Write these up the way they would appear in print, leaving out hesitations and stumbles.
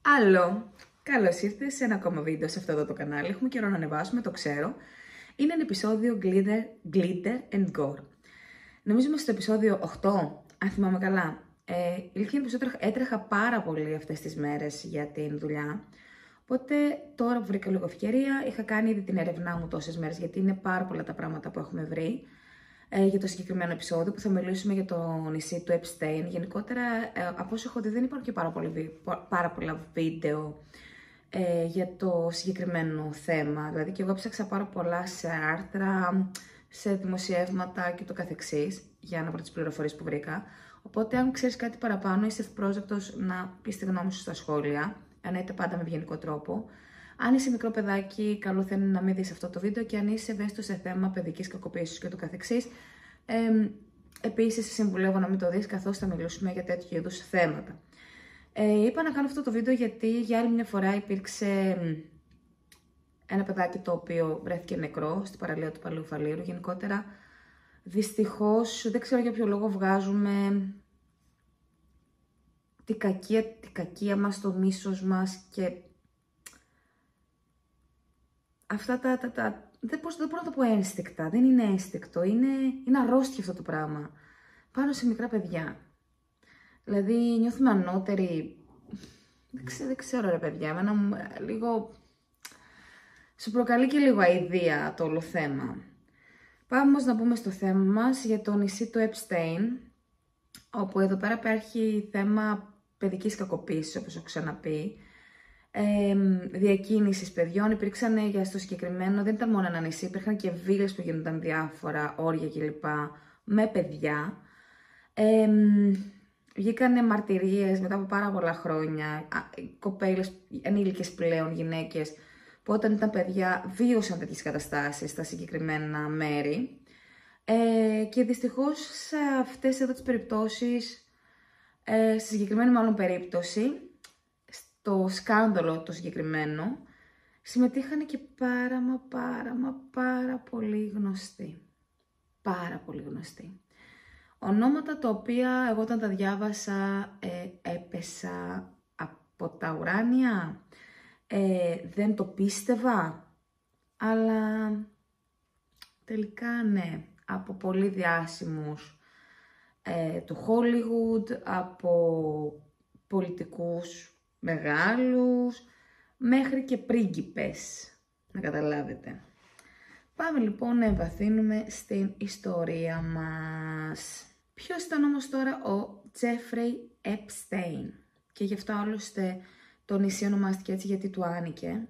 Άλλο! Καλώς ήρθες σε ένα ακόμα βίντεο σε αυτό εδώ το κανάλι. Έχουμε καιρό να ανεβάσουμε, το ξέρω. Είναι ένα επεισόδιο Glitter and Gore. Νομίζω είμαστε στο επεισόδιο 8, αν θυμάμαι καλά. Η αλήθεια είναι πως έτρεχα πάρα πολύ αυτές τις μέρες για την δουλειά. Οπότε τώρα που βρήκα λίγο ευκαιρία, είχα κάνει ήδη την έρευνά μου τόσες μέρες, γιατί είναι πάρα πολλά τα πράγματα που έχουμε βρει για το συγκεκριμένο επεισόδιο που θα μιλήσουμε για το νησί του Epstein. Γενικότερα, από όσο έχω δει, δεν υπάρχουν και πάρα πολλά βίντεο για το συγκεκριμένο θέμα. Δηλαδή και εγώ έψαξα πάρα πολλά σε άρθρα, σε δημοσιεύματα και το καθεξής, για να βρω τις πληροφορίες που βρήκα. Οπότε αν ξέρεις κάτι παραπάνω, είσαι ευπρόσδεκτος να πεις τη γνώμη σου στα σχόλια, εννοείται πάντα με ευγενικό τρόπο. Αν είσαι μικρό παιδάκι, καλό θα είναι να μην δεις αυτό το βίντεο, και αν είσαι ευαίσθητος σε θέμα παιδικής κακοποίησης και το καθεξής, επίσης συμβουλεύω να μην το δεις, καθώς θα μιλήσουμε για τέτοιου είδους θέματα. Είπα να κάνω αυτό το βίντεο γιατί για άλλη μια φορά υπήρξε ένα παιδάκι το οποίο βρέθηκε νεκρό στην παραλία του Παλαιού Φαλήρου. Γενικότερα, δυστυχώς, δεν ξέρω για ποιο λόγο βγάζουμε την κακία μας, το μίσος μας και αυτά δεν μπορώ να το πω ένστικτα, δεν είναι ένστικτο, είναι αρρώστια αυτό το πράγμα πάνω σε μικρά παιδιά. Δηλαδή νιώθουμε ανώτεροι, δεν ξέρω ρε παιδιά, εμένα λίγο σου προκαλεί και λίγο αηδία το όλο θέμα. Πάμε όμως να μπούμε στο θέμα μας για το νησί του Epstein, όπου εδώ πέρα υπάρχει θέμα παιδικής κακοποίησης, όπως έχω ξαναπεί, διακίνησης παιδιών. Υπήρξαν για στο συγκεκριμένο, δεν ήταν μόνο ένα νησί, υπήρχαν και βίλες που γίνονταν διάφορα όρια κλπ. Με παιδιά. Βγήκανε μαρτυρίες μετά από πάρα πολλά χρόνια, κοπέλες, ενήλικες πλέον γυναίκες, που όταν ήταν παιδιά βίωσαν τέτοιες καταστάσεις στα συγκεκριμένα μέρη. Και δυστυχώς σε αυτές εδώ τις περιπτώσεις, στη συγκεκριμένη μάλλον περίπτωση, στο σκάνδαλο το συγκεκριμένο, συμμετείχαν και πάρα πολύ γνωστοί. Πάρα πολύ γνωστοί. Ονόματα τα οποία εγώ όταν τα διάβασα έπεσα από τα ουράνια, δεν το πίστευα, αλλά τελικά ναι, από πολύ διάσημους του Hollywood, από πολιτικούς μεγάλους, μέχρι και πρίγκιπες, να καταλάβετε. Πάμε λοιπόν να εμβαθύνουμε στην ιστορία μας. Ποιος ήταν όμως τώρα ο Jeffrey Epstein? Και γι' αυτό άλλωστε το νησί ονομάστηκε έτσι, γιατί του άνοικε.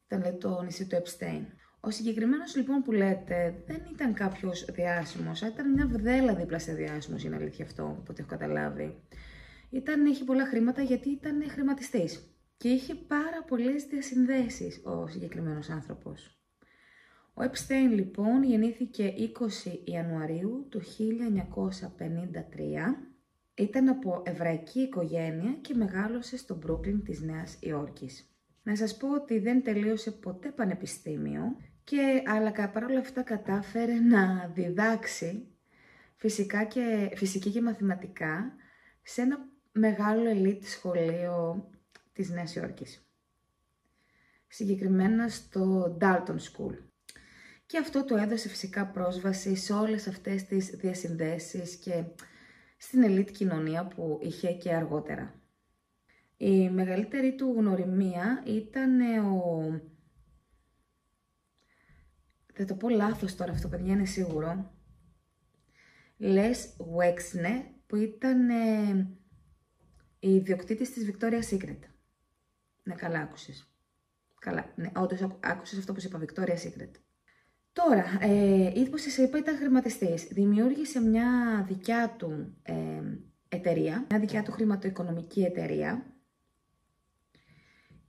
Ήταν λέει, το νησί του Epstein. Ο συγκεκριμένος λοιπόν που λέτε δεν ήταν κάποιος διάσημος, ήταν μια βδέλα δίπλα σε διάσημος, είναι αλήθεια αυτό, από ό,τι έχω καταλάβει. Είχε πολλά χρήματα γιατί ήταν χρηματιστής και είχε πάρα πολλές διασυνδέσεις ο συγκεκριμένος άνθρωπος. Ο Epstein λοιπόν γεννήθηκε 20 Ιανουαρίου του 1953, ήταν από εβραϊκή οικογένεια και μεγάλωσε στο Μπρούκλιν της Νέας Υόρκης. Να σας πω ότι δεν τελείωσε ποτέ πανεπιστήμιο, αλλά παρόλα αυτά κατάφερε να διδάξει φυσική και μαθηματικά σε ένα μεγάλο ελίτ σχολείο της Νέας Υόρκης. Συγκεκριμένα στο Dalton School. Και αυτό του έδωσε φυσικά πρόσβαση σε όλες αυτές τις διασυνδέσεις και στην ελίτ κοινωνία που είχε και αργότερα. Η μεγαλύτερη του γνωριμία ήταν θα το πω λάθος τώρα αυτό, παιδιά, είναι σίγουρο. Les Wexner, που ήταν η ιδιοκτήτης της Victoria's Secret. Ναι, καλά άκουσες. Καλά, ναι, όντως άκουσες αυτό που είπα, Victoria's Secret. Τώρα, όπως σας είπα, ήταν χρηματιστής. Δημιούργησε μια δικιά του εταιρεία, μια δικιά του χρηματοοικονομική εταιρεία.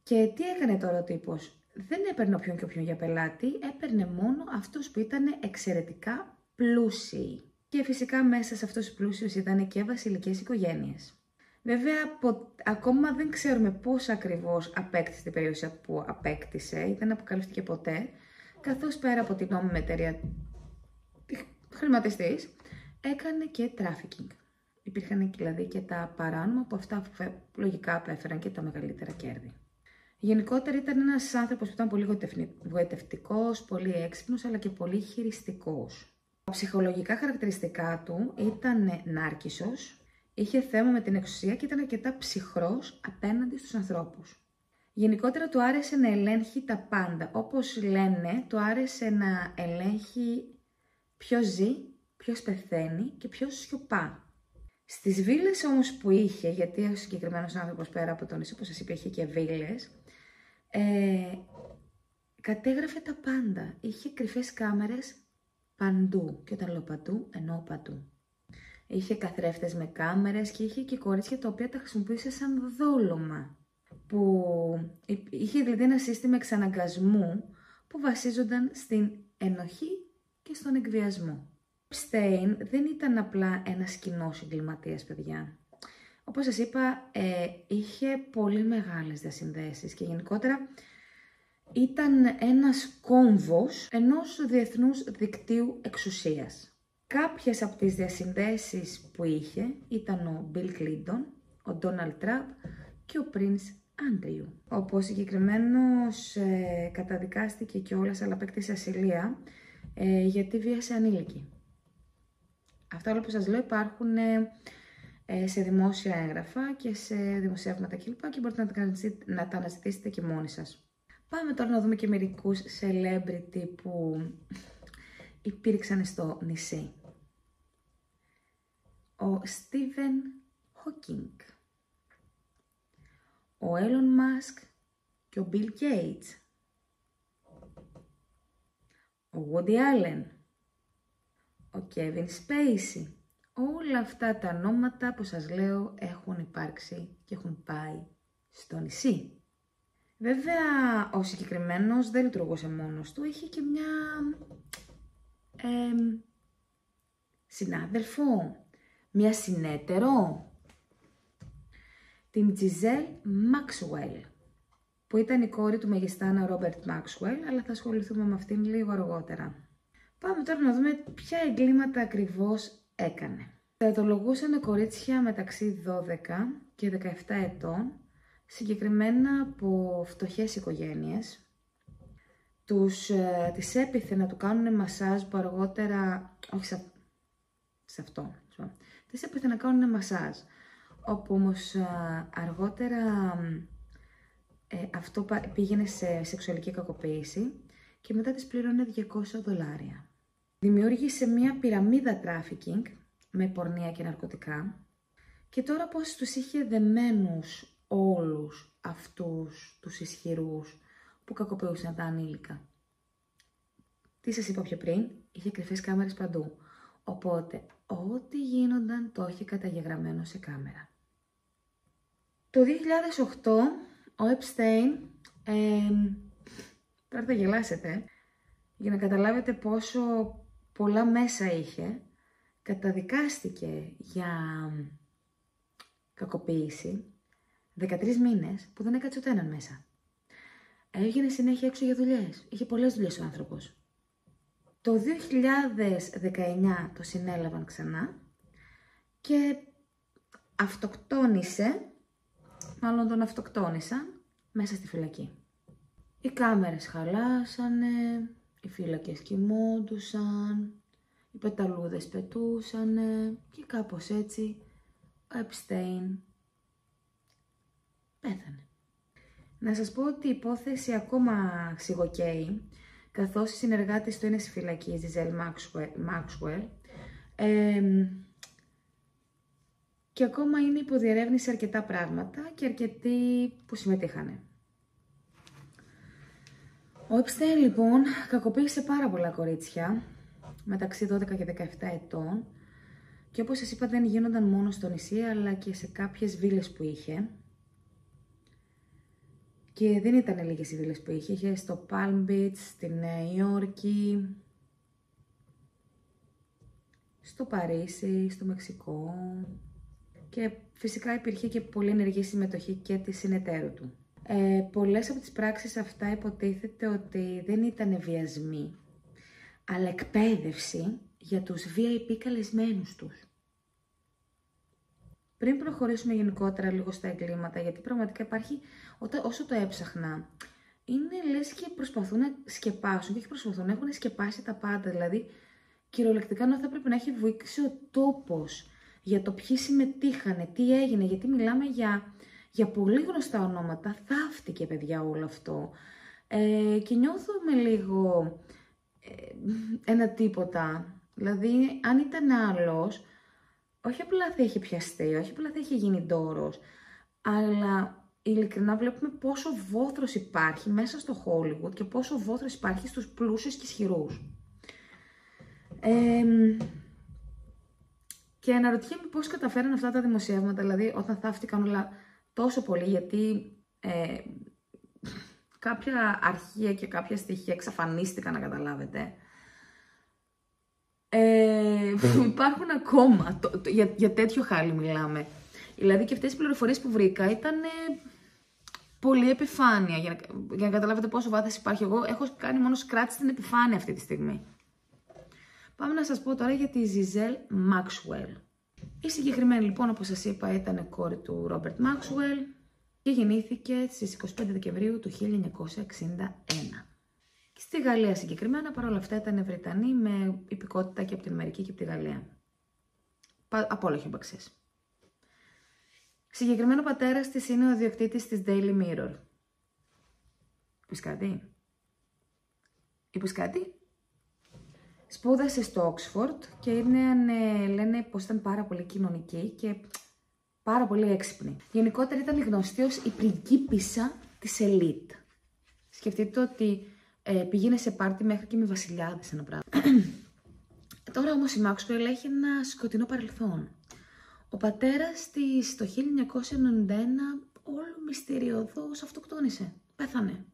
Και τι έκανε τώρα ο τύπος? Δεν έπαιρνε όποιον και όποιον για πελάτη, έπαιρνε μόνο αυτούς που ήταν εξαιρετικά πλούσιοι. Και φυσικά μέσα σε αυτούς τους πλούσιους ήταν και βασιλικές οικογένειες. Βέβαια, ακόμα δεν ξέρουμε πώς ακριβώς απέκτησε την περιουσία που απέκτησε, δεν αποκαλύφθηκε ποτέ, καθώς πέρα από την νόμιμη εταιρεία χρηματιστής, έκανε και trafficking. υπήρχαν δηλαδή και τα παράνομα που αυτά λογικά απέφεραν και τα μεγαλύτερα κέρδη. Γενικότερα ήταν ένας άνθρωπος που ήταν πολύ γοητευτικός, πολύ έξυπνος, αλλά και πολύ χειριστικός. Τα ψυχολογικά χαρακτηριστικά του ήταν νάρκισσος, είχε θέμα με την εξουσία και ήταν αρκετά ψυχρός απέναντι στους ανθρώπους. Γενικότερα του άρεσε να ελέγχει τα πάντα. Όπως λένε, του άρεσε να ελέγχει ποιος ζει, ποιος πεθαίνει και ποιος σιωπά. Στις βίλες όμως που είχε, γιατί ο συγκεκριμένος άνθρωπος πέρα από τον νησί, όπως σας είπα, είχε και βίλες, κατέγραφε τα πάντα. Είχε κρυφές κάμερες παντού. Και όταν λέω παντού, εννοώ παντού. Είχε καθρέφτες με κάμερες και είχε και κορίτσια τα οποία τα χρησιμοποιούσε σαν δόλωμα. Που είχε δηλαδή ένα σύστημα εξαναγκασμού που βασίζονταν στην ενοχή και στον εκβιασμό. Ο Epstein δεν ήταν απλά ένας κοινός εγκληματίας, παιδιά. Όπως σας είπα, είχε πολύ μεγάλες διασυνδέσεις και γενικότερα ήταν ένας κόμβος ενός διεθνούς δικτύου εξουσίας. Κάποιες από τις διασυνδέσεις που είχε ήταν ο Bill Clinton, ο Donald Trump και ο Prince Andrew. Όπως συγκεκριμένος καταδικάστηκε κιόλας, αλλά απέκτησε ασυλία γιατί βίασε ανήλικη. Αυτά όλα που σας λέω υπάρχουν σε δημόσια έγγραφα και σε δημοσιεύματα κλπ. Και μπορείτε να τα αναζητήσετε και μόνοι σας. Πάμε τώρα να δούμε και μερικούς celebrity που υπήρξαν στο νησί. Ο Stephen Hawking, ο Elon Musk και ο Bill Gates, ο Woody Allen, ο Kevin Spacey. Όλα αυτά τα ονόματα που σας λέω έχουν υπάρξει και έχουν πάει στο νησί. Βέβαια, ο συγκεκριμένος δεν λειτουργούσε μόνος του, είχε και μια συνάδελφο, μια συνέτερο, την Giselle Maxwell, που ήταν η κόρη του μεγιστάνα Robert Maxwell, αλλά θα ασχοληθούμε με αυτήν λίγο αργότερα. Πάμε τώρα να δούμε ποια εγκλήματα ακριβώς έκανε. Θεατολογούσαν κορίτσια μεταξύ 12 και 17 ετών, συγκεκριμένα από φτωχές οικογένειες. Τις έπιθε να του κάνουν μασάζ που αργότερα, όχι σε αυτό, τις έπιθε να κάνουν μασάζ, όπου όμως αργότερα αυτό πήγαινε σε σεξουαλική κακοποίηση και μετά τις πλήρωνε $200. Δημιούργησε μια πυραμίδα τράφικινγκ με πορνεία και ναρκωτικά και τώρα πώς τους είχε δεμένους όλους αυτούς τους ισχυρούς που κακοποιούσαν τα ανήλικα. Τι σας είπα πιο πριν, είχε κρυφές κάμερες παντού, οπότε ό,τι γίνονταν το είχε καταγεγραμμένο σε κάμερα. Το 2008 ο Epstein, τώρα θα γελάσετε, για να καταλάβετε πόσο πολλά μέσα είχε, καταδικάστηκε για κακοποίηση 13 μήνες που δεν έκατσε ούτε έναν μέσα. Έβγαινε συνέχεια έξω για δουλειές. Είχε πολλές δουλειές ο άνθρωπος. Το 2019 το συνέλαβαν ξανά και μάλλον τον αυτοκτόνησαν μέσα στη φυλακή. Οι κάμερες χαλάσανε, οι φύλακες κοιμόντουσαν, οι πεταλούδες πετούσανε και κάπως έτσι ο Epstein πέθανε. Να σας πω ότι η υπόθεση ακόμα ξυγοκαίει, καθώς η συνεργάτης του είναι στη φυλακή, η Giselle Maxwell, και ακόμα είναι υποδιερεύνηση αρκετά πράγματα και αρκετοί που συμμετείχανε. Ο Epstein λοιπόν κακοποίησε πάρα πολλά κορίτσια, μεταξύ 12 και 17 ετών, και όπως σας είπα δεν γίνονταν μόνο στο νησί αλλά και σε κάποιες βίλες που είχε. Και δεν ήταν λίγες οι βίλες που είχε, είχε στο Palm Beach, στη Νέα Υόρκη, στο Παρίσι, στο Μεξικό και φυσικά υπήρχε και πολύ ενεργή συμμετοχή και της συνεταίρου του. Πολλές από τις πράξεις αυτά υποτίθεται ότι δεν ήταν βιασμοί, αλλά εκπαίδευση για τους VIP καλεσμένους τους. πριν προχωρήσουμε γενικότερα λίγο στα εγκλήματα, γιατί πραγματικά υπάρχει, όσο το έψαχνα, είναι λες και προσπαθούν να σκεπάσουν, και όχι προσπαθούν, έχουν σκεπάσει τα πάντα, δηλαδή κυριολεκτικά ενώ θα πρέπει να έχει βοήξει ο τόπος για το ποιοι συμμετείχανε, τι έγινε, γιατί μιλάμε για πολύ γνωστά ονόματα, θαύτηκε παιδιά όλο αυτό. Και νιώθουμε λίγο ένα τίποτα, δηλαδή αν ήταν άλλος, όχι απλά θα είχε πιαστεί, όχι απλά θα είχε γίνει ντόρος, αλλά ειλικρινά βλέπουμε πόσο βόθρος υπάρχει μέσα στο Hollywood και πόσο βόθρος υπάρχει στους πλούσιους και ισχυρούς. Και αναρωτιέμαι πώς καταφέραν αυτά τα δημοσιεύματα, δηλαδή όταν θαύτηκαν όλα τόσο πολύ, γιατί κάποια αρχεία και κάποια στοιχεία εξαφανίστηκαν, να καταλάβετε. Υπάρχουν ακόμα, για τέτοιο χάλι μιλάμε. Δηλαδή και αυτές οι πληροφορίες που βρήκα ήταν πολύ επιφάνεια, για να καταλάβετε πόσο βάθος υπάρχει. Εγώ έχω κάνει μόνο scratch στην επιφάνεια αυτή τη στιγμή. Πάμε να σας πω τώρα για τη Giselle Maxwell. Η συγκεκριμένη λοιπόν, όπως σας είπα, ήταν κόρη του Robert Maxwell και γεννήθηκε στις 25 Δεκεμβρίου του 1961. Στη Γαλλία συγκεκριμένα, παρόλα αυτά ήταν Βρετανή με υπηκότητα και από την Αμερική και από τη Γαλλία. Από όλα έχει μπαξές. Συγκεκριμένο πατέρας της είναι ο ιδιοκτήτης της Daily Mirror. Είπες κάτι? Είπες κάτι? Σπούδασε στο Oxford και λένε πως ήταν πάρα πολύ κοινωνική και πάρα πολύ έξυπνη. Γενικότερα ήταν γνωστή ως η πριγκίπισσα της ελίτ. Σκεφτείτε ότι πήγαινε σε πάρτι μέχρι και με βασιλιάδες ένα πράγμα. Τώρα όμως η Maxwell έχει ένα σκοτεινό παρελθόν. Ο πατέρας της το 1991 όλο μυστηριωδώς αυτοκτόνησε. Πέθανε.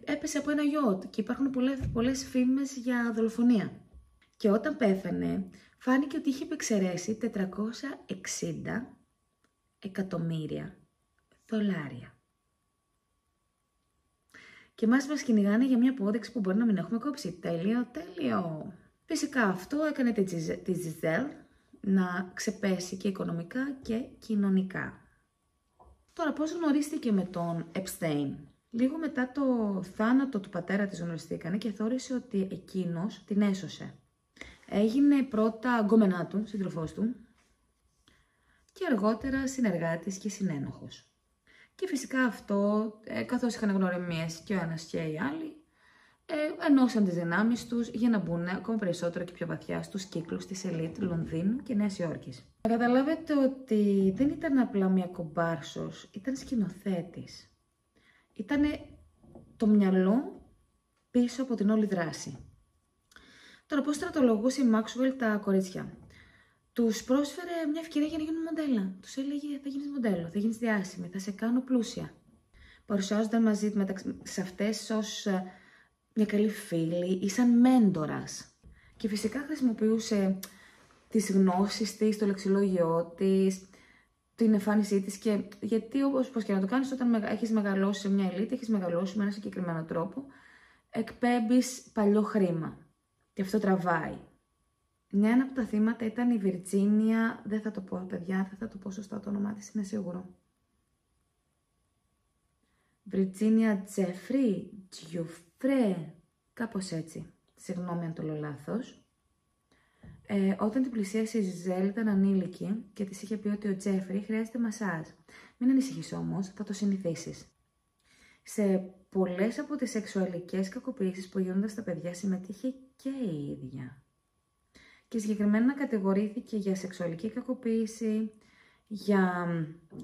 Έπεσε από ένα γιότ και υπάρχουν πολλές φήμες για δολοφονία. Και όταν πέθανε, φάνηκε ότι είχε επεξαιρέσει 460 εκατομμύρια δολάρια. Και μας κυνηγάνε για μια απόδειξη που μπορεί να μην έχουμε κόψει. Τέλειο. Φυσικά αυτό έκανε τη Giselle να ξεπέσει και οικονομικά και κοινωνικά. Τώρα πώς γνωρίστηκε με τον Epstein? Λίγο μετά το θάνατο του πατέρα της γνωριστήκανε και θεώρησε ότι εκείνος την έσωσε. Έγινε πρώτα γκόμενά του, σύντροφός του, και αργότερα συνεργάτης και συνένοχος. Και φυσικά αυτό, καθώς είχαν γνωριμίες και ο ένας και οι άλλοι, ενώσαν τις δυνάμεις τους για να μπουν ακόμα περισσότερο και πιο βαθιά στους κύκλους της ελίτ Λονδίνου και Νέας Υόρκης. Να καταλάβετε ότι δεν ήταν απλά μια κομπάρσος, ήταν σκηνοθέτης. Ήταν το μυαλό πίσω από την όλη δράση. Τώρα πώς στρατολογούσε η Maxwell τα κορίτσια? Τους πρόσφερε μια ευκαιρία για να γίνουν μοντέλα. Τους έλεγε θα γίνεις μοντέλο, θα γίνεις διάσημη, θα σε κάνω πλούσια. Παρουσιάζονταν μαζί σε αυτές ως μια καλή φίλη ή σαν μέντορας. Και φυσικά χρησιμοποιούσε τις γνώσεις της, το λεξιλόγιό της, την εμφάνισή της, και γιατί όπως και να το κάνεις, όταν έχεις μεγαλώσει σε μια ελίτ, έχεις μεγαλώσει με ένα συγκεκριμένο τρόπο, εκπέμπεις παλιό χρήμα. Και αυτό τραβάει. Μια από τα θύματα ήταν η Βιρτζίνια, δεν θα το πω παιδιά, δεν θα το πω σωστά το όνομά της, είναι σίγουρο. Βιρτζίνια Τζιουφρέ, κάπως έτσι, συγγνώμη αν το λέω λάθος. Όταν την πλησίασε η Giselle ήταν ανήλικη και της είχε πει ότι ο Τζέφρι χρειάζεται μασάζ. Μην ανησυχείς όμως, θα το συνηθίσεις. Σε πολλές από τις σεξουαλικές κακοποιήσεις που γίνονταν στα παιδιά συμμετείχε και η ίδια. Και συγκεκριμένα κατηγορήθηκε για σεξουαλική κακοποίηση, για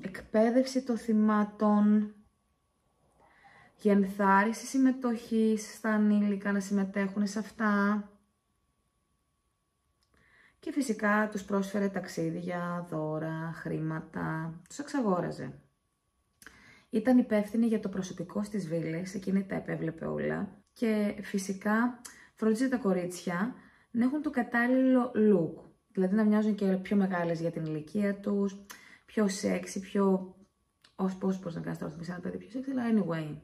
εκπαίδευση των θυμάτων, για ενθάρρυνση συμμετοχής στα ανήλικα να συμμετέχουν σε αυτά. Και φυσικά τους πρόσφερε ταξίδια, δώρα, χρήματα, τους εξαγόραζε. Ήταν υπεύθυνη για το προσωπικό στις βίλες, εκείνη τα επέβλεπε όλα. Και φυσικά φρόντιζε τα κορίτσια να έχουν το κατάλληλο look. Δηλαδή να μοιάζουν και πιο μεγάλες για την ηλικία τους, πιο sexy, πιο... πώς να κάνεις τώρα ένα παιδί πιο sexy, αλλά anyway.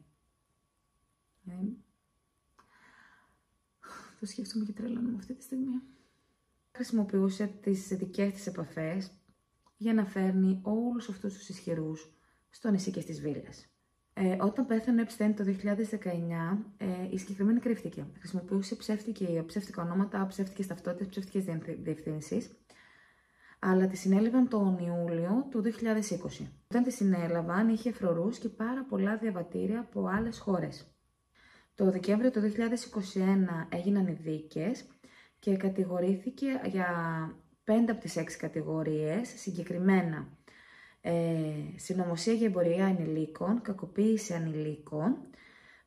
Το σκέφτομαι και τρελαίνομαι αυτή τη στιγμή. Χρησιμοποιούσε τις δικές της επαφές για να φέρνει όλους αυτούς τους ισχυρούς στο νησί και στις βίλες. Όταν πέθανε ο Epstein το 2019, η συγκεκριμένη κρύφτηκε. Χρησιμοποιούσε ψεύτικα ονόματα, ψεύτικες ταυτότητες, ψεύτικες διευθύνσεις, αλλά τη συνέλαβαν τον Ιούλιο του 2020. Όταν τη συνέλαβαν, είχε φρουρούς και πάρα πολλά διαβατήρια από άλλες χώρες. Το Δεκέμβριο του 2021 έγιναν οι δίκες και κατηγορήθηκε για 5 από τις 6 κατηγορίες, συγκεκριμένα συνωμοσία για εμπορία ανηλίκων, κακοποίηση ανηλίκων,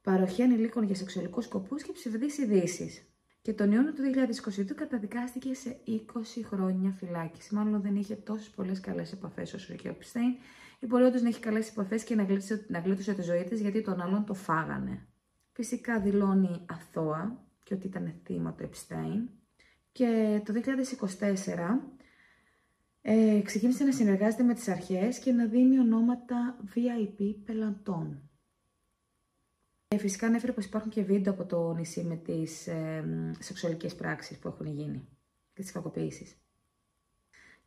παροχή ανηλίκων για σεξουαλικούς σκοπούς και ψευδείς ειδήσεις. Και τον Ιούνιο του 2022 καταδικάστηκε σε 20 χρόνια φυλάκιση. Μάλλον δεν είχε τόσες πολλές καλές επαφές όσο και ο Epstein, ή μπορεί όντως να έχει καλές επαφές και να γλίτωσε τη ζωή της γιατί τον άλλον το φάγανε. Φυσικά δηλώνει αθώα και ότι ήταν θύμα του Epstein. Και το 2024 ξεκίνησε να συνεργάζεται με τις αρχές και να δίνει ονόματα VIP πελατών. Φυσικά ανέφερε πως υπάρχουν και βίντεο από το νησί με τις σεξουαλικές πράξεις που έχουν γίνει και τις κακοποίησεις.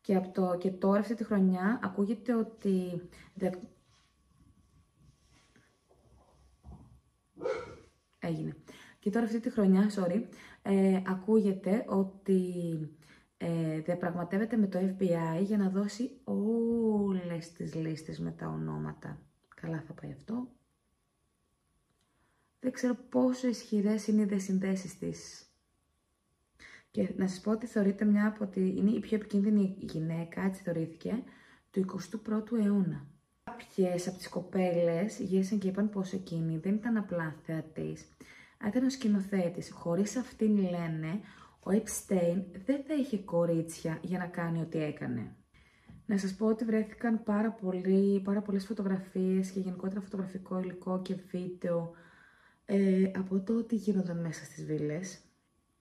Και τώρα αυτή τη χρονιά ακούγεται ότι... Έγινε. Και τώρα αυτή τη χρονιά, ακούγεται ότι διαπραγματεύεται με το FBI για να δώσει όλες τις λίστες με τα ονόματα. Καλά θα πάει αυτό. Δεν ξέρω πόσο ισχυρές είναι οι διασυνδέσεις της. Και να σας πω ότι θεωρείται είναι η πιο επικίνδυνη γυναίκα, έτσι θεωρήθηκε, του 21ου αιώνα. Κάποιες από τις κοπέλες γύρισαν και είπαν πως εκείνη δεν ήταν απλά θεατής, αλλά ήταν ο σκηνοθέτης. Χωρίς αυτήν, λένε, ο Epstein δεν θα είχε κορίτσια για να κάνει ό,τι έκανε. Να σας πω ότι βρέθηκαν πάρα πολλές φωτογραφίες και γενικότερα φωτογραφικό υλικό και βίντεο από το τι γίνονταν μέσα στις βίλες.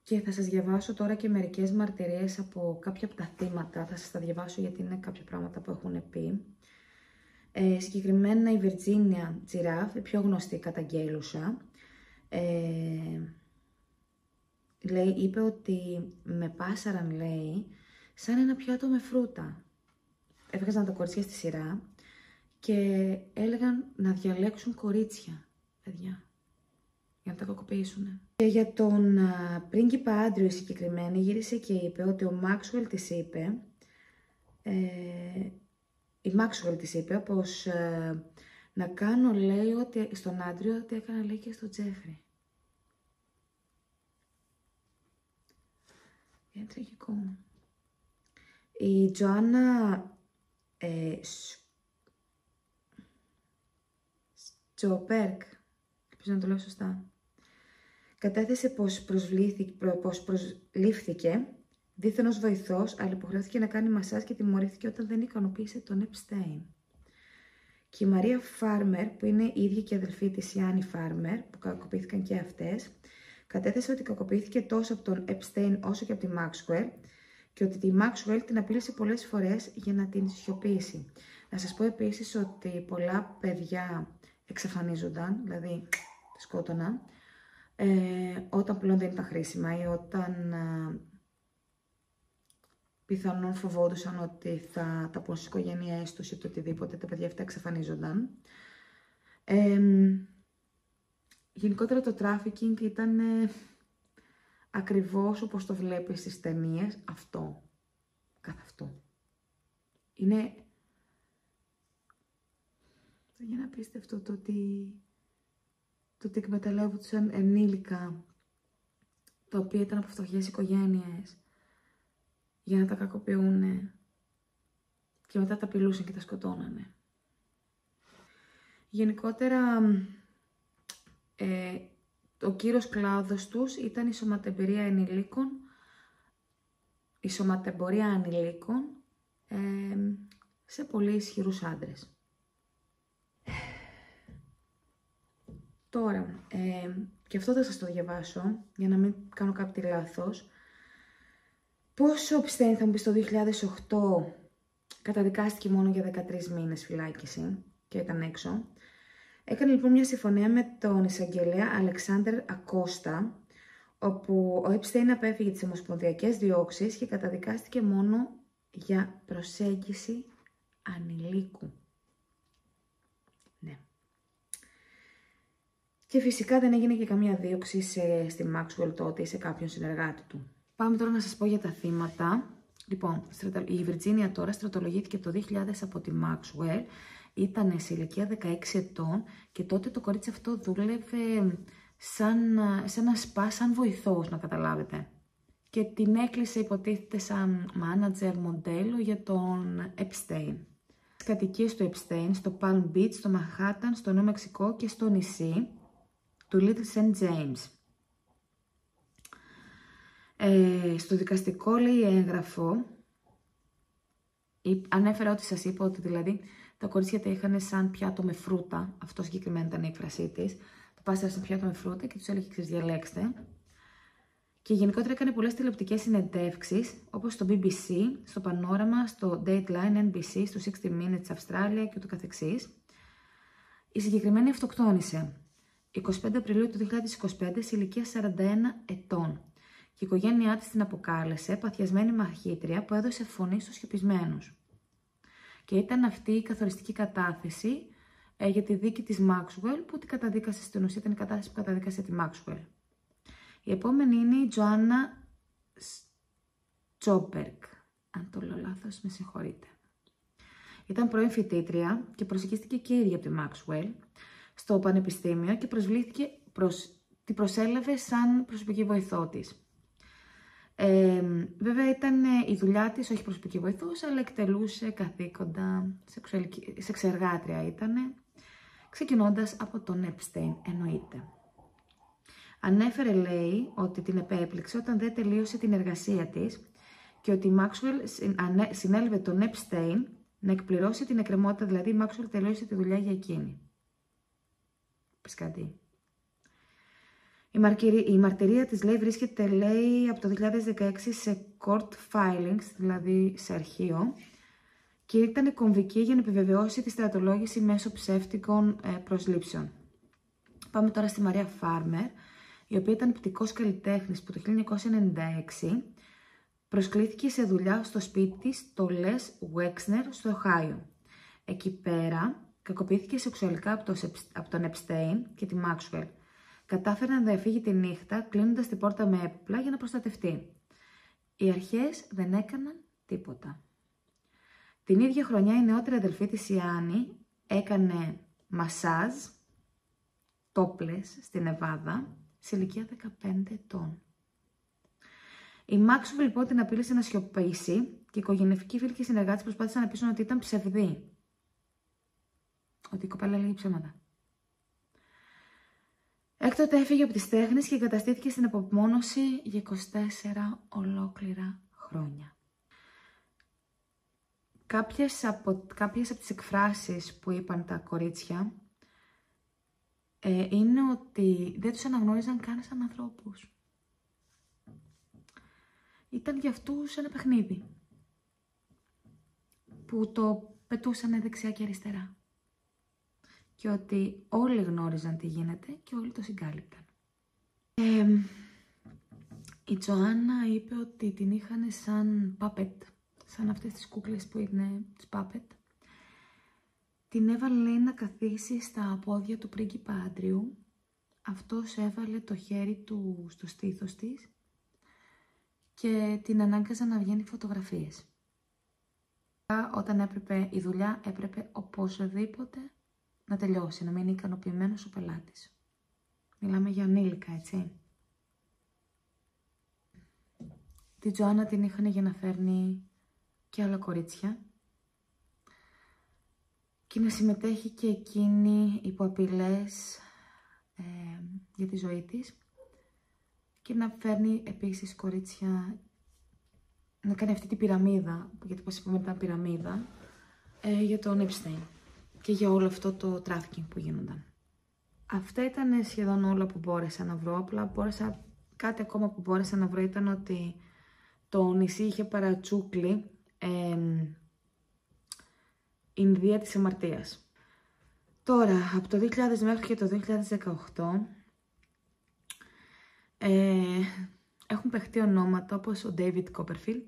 Και θα σας διαβάσω τώρα και μερικές μαρτυρίες από κάποια από τα θύματα. Θα σας τα διαβάσω γιατί είναι κάποια πράγματα που έχουν πει. Συγκεκριμένα η Virginia Giuffre, η πιο γνωστή καταγγέλουσα, είπε ότι με πάσαραν, λέει, σαν ένα πιάτο με φρούτα. Έβγαζαν τα κορίτσια στη σειρά και έλεγαν να διαλέξουν κορίτσια, παιδιά, για να τα κακοποιήσουν. Και για τον πρίγκιπα Άντριου συγκεκριμένη γύρισε και είπε ότι ο Μάξουελ της είπε, η Μάξουελ της είπε πως να κάνω, λέει, ότι στον Άντριο ότι έκανα, λέει, και στον Τζέφρι. Είναι τραγικό. Η Τζοάννα Στζόπερκ, ελπίζω να το λέω σωστά, κατέθεσε πως προσλήφθηκε δίθεν ως βοηθός, αλλά υποχρεώθηκε να κάνει μασάζ και τιμωρήθηκε όταν δεν ικανοποίησε τον Epstein. Και η Μαρία Φάρμερ, που είναι η ίδια και αδελφή της, η Άννη Φάρμερ, που κακοποιήθηκαν και αυτές, κατέθεσε ότι κακοποιήθηκε τόσο από τον Epstein όσο και από τη Maxwell και ότι τη Maxwell την απείλησε πολλές φορές για να την σιωπήσει. Να σας πω επίσης ότι πολλά παιδιά εξαφανίζονταν, δηλαδή τα σκότωναν, όταν πλέον δεν ήταν χρήσιμα ή όταν πιθανόν φοβόντουσαν ότι θα τα πούν στις οικογένειές τους ή το οτιδήποτε, τα παιδιά αυτά εξαφανίζονταν. Γενικότερα το trafficking ήταν ακριβώς όπως το βλέπεις στις ταινίες, αυτό, καθ' αυτό. Είναι για να απίστευτο το ότι εκμεταλλεύονταν ενήλικα, τα οποία ήταν από φτωχές οικογένειες, για να τα κακοποιούν και μετά τα απειλούσαν και τα σκοτώνανε. Γενικότερα, ο κύριος κλάδος τους ήταν η σωματεμπορία ανηλίκων σε πολύ ισχυρούς άντρες. Τώρα, και αυτό θα σας το διαβάσω, για να μην κάνω κάποιο λάθος. Πόσο ο Epstein, θα μου πει, το 2008 καταδικάστηκε μόνο για 13 μήνες φυλάκιση και ήταν έξω. Έκανε λοιπόν μια συμφωνία με τον εισαγγελέα Αλεξάνδρ Ακώστα, όπου ο Epstein απέφυγε τις ομοσπονδιακές διώξεις και καταδικάστηκε μόνο για προσέγγιση ανηλίκου. Ναι. Και φυσικά δεν έγινε και καμία δίωξη στη Maxwell τότε ή σε κάποιον συνεργάτη του. Πάμε τώρα να σας πω για τα θύματα. Λοιπόν, η Virginia τώρα στρατολογήθηκε το 2000 από τη Maxwell. Ήταν σε ηλικία 16 ετών και τότε το κορίτσι αυτό δούλευε σε ένα σπα, σαν βοηθός, να καταλάβετε. Και την έκλεισε, υποτίθεται, σαν manager μοντέλο για τον Epstein. Τις κατοικίες του Epstein στο Palm Beach, στο Manhattan, στο Νέο Μεξικό και στο νησί του Little St. James. Στο δικαστικό, λέει, έγγραφο, ανέφερα ότι σας είπα ότι δηλαδή τα κορίτσια τα είχαν σαν πιάτο με φρούτα, αυτό συγκεκριμένα ήταν η έκφρασή της. Το πάστευε σαν πιάτο με φρούτα και τους έλεγε, διαλέξτε. Και γενικότερα έκανε πολλές τηλεοπτικές συνεντεύξεις, όπως στο BBC, στο Panorama, στο Dateline, NBC, στο 60 Minutes Australia και ούτω καθεξής. Η συγκεκριμένη αυτοκτόνησε 25 Απριλίου του 2025 σε ηλικία 41 ετών. Και η οικογένειά της την αποκάλεσε παθιασμένη μαχήτρια που έδωσε φωνή στους σιωπισμένους. Και ήταν αυτή η καθοριστική κατάθεση για τη δίκη της Maxwell που την καταδίκασε, στην ουσία ήταν η κατάθεση που καταδίκασε τη Maxwell. Η επόμενη είναι η Joanna Sjoberg. Αν το λέω λάθος, με συγχωρείτε. Ήταν πρώην φοιτήτρια και προσεγγίστηκε και η ίδια από τη Maxwell στο πανεπιστήμιο και την προσέλαβε σαν προσωπική βοηθό της. Βέβαια ήταν η δουλειά της, όχι προσωπική βοηθός, αλλά εκτελούσε καθήκοντα, σεξεργάτρια ήτανε, ξεκινώντας από τον Epstein, εννοείται. Ανέφερε, λέει, ότι την επέπληξε όταν δεν τελείωσε την εργασία της και ότι η Maxwell συνέλαβε τον Epstein να εκπληρώσει την εκκρεμότητα, δηλαδή η Maxwell τελείωσε τη δουλειά για εκείνη. Πες κάτι. Η μαρτυρία της, λέει, βρίσκεται, λέει, από το 2016 σε court filings, δηλαδή σε αρχείο, και ήταν κομβική για να επιβεβαιώσει τη στρατολόγηση μέσω ψεύτικων προσλήψεων. Πάμε τώρα στη Μαρία Φάρμερ, η οποία ήταν πτικός καλλιτέχνης που το 1996 προσκλήθηκε σε δουλειά στο σπίτι της, στο Les Wexner, στο Οχάιο. Εκεί πέρα κακοποιήθηκε σεξουαλικά από τον Epstein και τη Maxwell. Κατάφερε να διαφύγει τη νύχτα, κλείνοντας την πόρτα με έπιπλα για να προστατευτεί. Οι αρχές δεν έκαναν τίποτα. Την ίδια χρονιά η νεότερη αδελφή της, η Άννη, έκανε μασάζ, τόπλες, στην Νεβάδα, σε ηλικία 15 ετών. Η Maxwell λοιπόν την απείλησε να σιωπήσει και οι οικογενειακοί φίλοι και συνεργάτες προσπάθησαν να πείσουν ότι ήταν ψευδή. Ότι η κοπέλα έλεγε ψέματα. Έκτοτε έφυγε από τις τέχνες και εγκαταστήθηκε στην απομόνωση για 24 ολόκληρα χρόνια. Κάποιες από τις εκφράσεις που είπαν τα κορίτσια είναι ότι δεν τους αναγνώριζαν καν σαν ανθρώπους. Ήταν για αυτούς ένα παιχνίδι που το πετούσαν δεξιά και αριστερά. Και ότι όλοι γνώριζαν τι γίνεται και όλοι το συγκάλυπταν. Η Τζοάννα είπε ότι την είχαν σαν puppet, σαν αυτές τις κούκλες που είναι τις puppet. Την έβαλε, λέει, να καθίσει στα πόδια του πρίγκιπα Άντριου. Αυτός έβαλε το χέρι του στο στήθος της και την ανάγκαζε να βγαίνει φωτογραφίες. Όταν έπρεπε η δουλειά, έπρεπε οπωσδήποτε να τελειώσει, να μείνει ικανοποιημένος ο πελάτης. Μιλάμε για ανήλικα, έτσι. Τη Τζοάννα την είχαν για να φέρνει και άλλα κορίτσια και να συμμετέχει και εκείνη υπό απειλές για τη ζωή της και να φέρνει επίσης κορίτσια, να κάνει αυτή την πυραμίδα, γιατί πώς είπαμε ήταν πυραμίδα, για τον Epstein και για όλο αυτό το τράφικινγκ που γίνονταν. Αυτά ήταν σχεδόν όλα που μπόρεσα να βρω, απλά κάτι ακόμα που μπόρεσα να βρω ήταν ότι το νησί είχε παρατσούκλι Ινδία της αμαρτίας. Τώρα, από το 2000 μέχρι και το 2018 έχουν παιχτεί ονόματα όπως ο David Copperfield,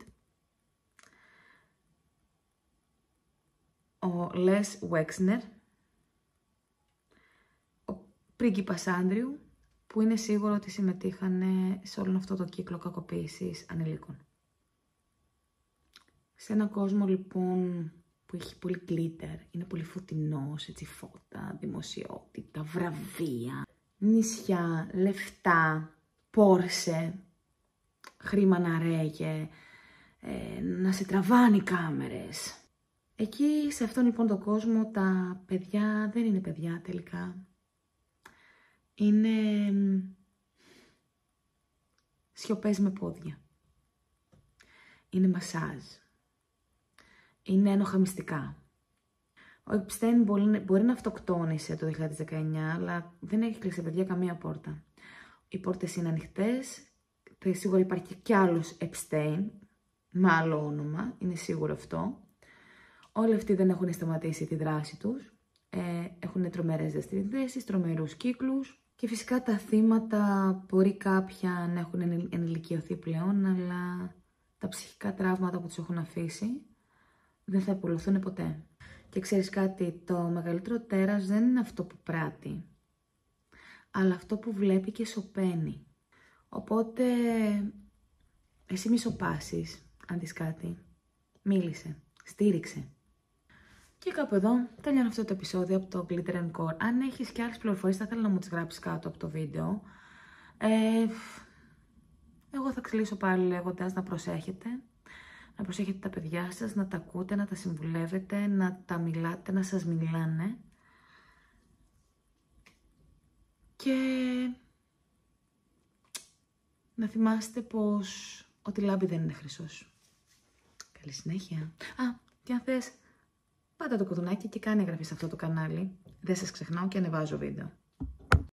ο Les Wexner, ο πρίγκιπας Άντριου, που είναι σίγουρο ότι συμμετείχαν σε όλο αυτό το κύκλο κακοποίησης ανηλίκων. Σε έναν κόσμο λοιπόν που έχει πολύ glitter, είναι πολύ φωτεινός, έτσι, φώτα, δημοσιότητα, βραβεία, νησιά, λεφτά, πόρσε, χρήμα να ρέγε, να σε τραβάνε οι κάμερες. Εκεί, σε αυτόν λοιπόν τον κόσμο, τα παιδιά δεν είναι παιδιά τελικά. Είναι σιωπές με πόδια. Είναι μασάζ. Είναι ένοχα μυστικά. Ο Επστέιν μπορεί να αυτοκτόνησε το 2019, αλλά δεν έχει κλείσει, παιδιά, καμία πόρτα. Οι πόρτες είναι ανοιχτές. Σίγουρα υπάρχει κι άλλος Επστέιν, με άλλο όνομα, είναι σίγουρο αυτό. Όλοι αυτοί δεν έχουν σταματήσει τη δράση τους. Έχουν τρομερές δραστηριότητες, τρομερούς κύκλους. Και φυσικά τα θύματα μπορεί κάποια να έχουν ενηλικιωθεί πλέον, αλλά τα ψυχικά τραύματα που τους έχουν αφήσει δεν θα επουλωθούν ποτέ. Και ξέρεις κάτι, το μεγαλύτερο τέρας δεν είναι αυτό που πράττει, αλλά αυτό που βλέπει και σωπαίνει. Οπότε, εσύ μη σωπάσεις, αν δεις κάτι. Μίλησε, στήριξε. Και κάπου εδώ τελειώνω αυτό το επεισόδιο από το Glitter & Gore. Αν έχεις και άλλες πληροφορίες, θα ήθελα να μου τις γράψεις κάτω από το βίντεο. Εγώ θα κλείσω πάλι λέγοντας να προσέχετε. Να προσέχετε τα παιδιά σας, να τα ακούτε, να τα συμβουλεύετε, να τα μιλάτε, να σας μιλάνε. Και να θυμάστε πως ότι λάμπει δεν είναι χρυσός. Καλή συνέχεια. Και αν θες, πάτα το κουδουνάκι και κάνε εγγραφή σε αυτό το κανάλι. Δεν σας ξεχνάω και ανεβάζω βίντεο.